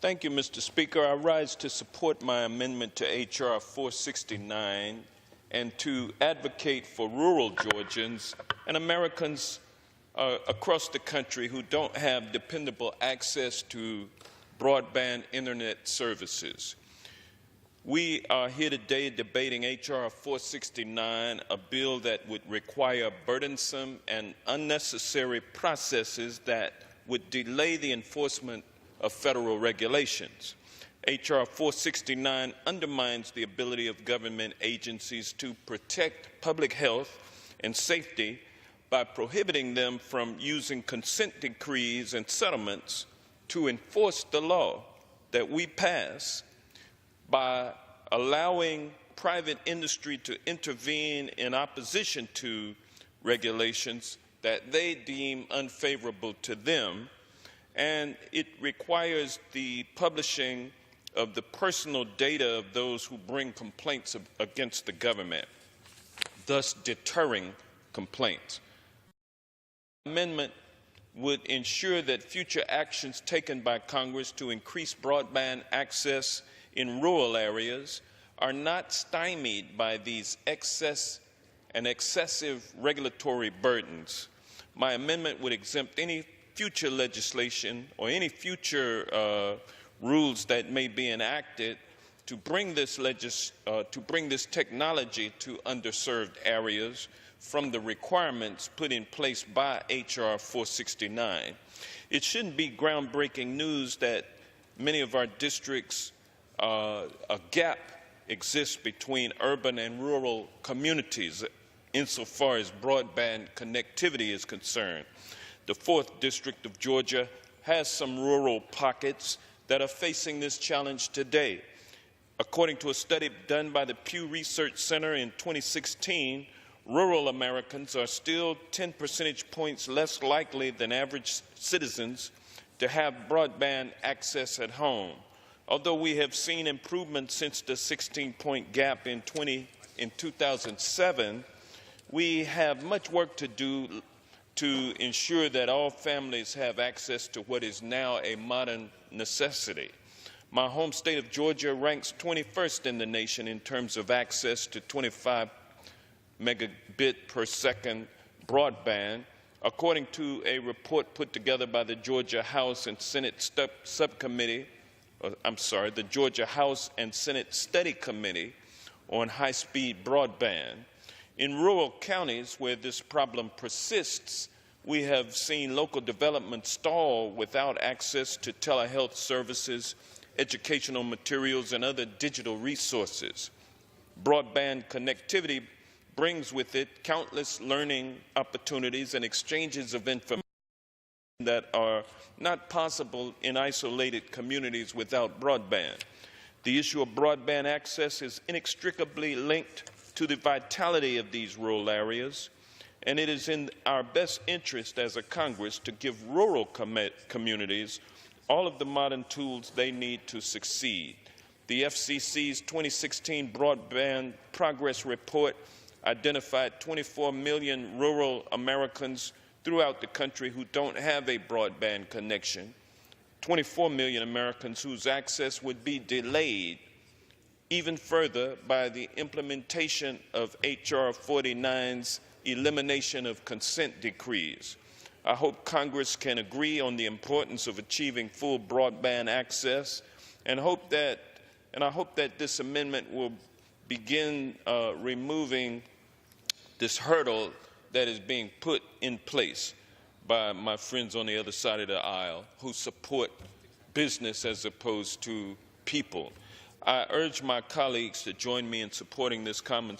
Thank you, Mr. Speaker. I rise to support my amendment to H.R. 469 and to advocate for rural Georgians and Americans across the country who don't have dependable access to broadband internet services. We are here today debating H.R. 469, a bill that would require burdensome and unnecessary processes that would delay the enforcement of federal regulations. H.R. 469 undermines the ability of government agencies to protect public health and safety by prohibiting them from using consent decrees and settlements to enforce the law that we pass by allowing private industry to intervene in opposition to regulations that they deem unfavorable to them, and it requires the publishing of the personal data of those who bring complaints against the government, thus deterring complaints. The amendment would ensure that future actions taken by Congress to increase broadband access in rural areas are not stymied by these excessive regulatory burdens. My amendment would exempt any future legislation or any future rules that may be enacted to bring this technology to underserved areas from the requirements put in place by H.R. 469. It shouldn't be groundbreaking news that many of our districts, a gap exists between urban and rural communities insofar as broadband connectivity is concerned. The 4th District of Georgia has some rural pockets that are facing this challenge today. According to a study done by the Pew Research Center in 2016, rural Americans are still 10 percentage points less likely than average citizens to have broadband access at home. Although we have seen improvement since the 16-point gap in 2007, we have much work to do to ensure that all families have access to what is now a modern necessity. My home state of Georgia ranks 21st in the nation in terms of access to 25 megabit per second broadband, according to a report put together by the Georgia House and Senate the Georgia House and Senate Study Committee on high-speed broadband. In rural counties where this problem persists, we have seen local development stall without access to telehealth services, educational materials, and other digital resources. Broadband connectivity brings with it countless learning opportunities and exchanges of information that are not possible in isolated communities without broadband. The issue of broadband access is inextricably linked to the vitality of these rural areas, and it is in our best interest as a Congress to give rural communities all of the modern tools they need to succeed. The FCC's 2016 Broadband Progress Report identified 24 million rural Americans throughout the country who don't have a broadband connection, 24 million Americans whose access would be delayed even further by the implementation of H.R. 49's elimination of consent decrees. I hope Congress can agree on the importance of achieving full broadband access, and I hope that this amendment will begin removing this hurdle that is being put in place by my friends on the other side of the aisle who support business as opposed to people. I urge my colleagues to join me in supporting this common